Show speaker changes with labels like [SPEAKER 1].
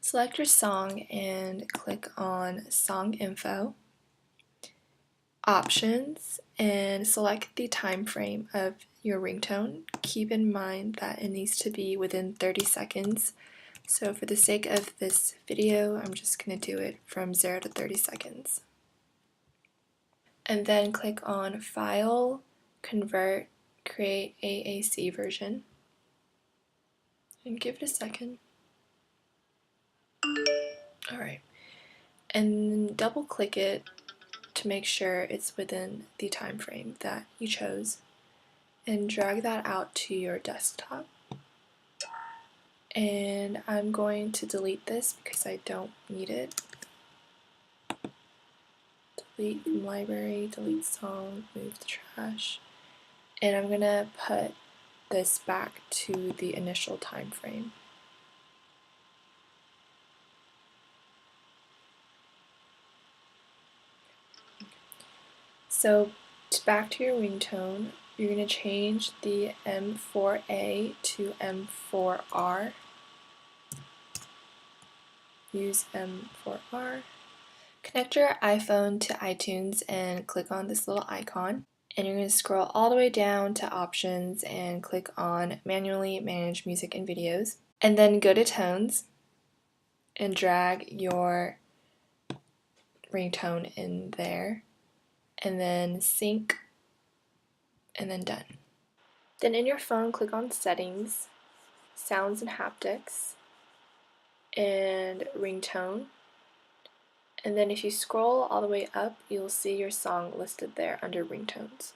[SPEAKER 1] Select your song and click on Song Info, Options, and select the time frame of your ringtone. Keep in mind that it needs to be within 30 seconds. So for the sake of this video, I'm just going to do it from 0 to 30 seconds. And then click on File, Convert, Create AAC version, and give it a second. Alright, and double click it to make sure it's within the time frame that you chose, and drag that out to your desktop. And I'm going to delete this because I don't need it. Delete from library, delete song, move the trash, and I'm gonna put this back to the initial time frame. So back to your ringtone, you're going to change the M4A to M4R. Use M4R. Connect your iPhone to iTunes and click on this little icon. And you're going to scroll all the way down to Options and click on Manually Manage Music and Videos. And then go to Tones and drag your ringtone in there. And then sync, and then done. Then in your phone, click on Settings, Sounds and Haptics, and Ringtone. And then if you scroll all the way up, you'll see your song listed there under ringtones.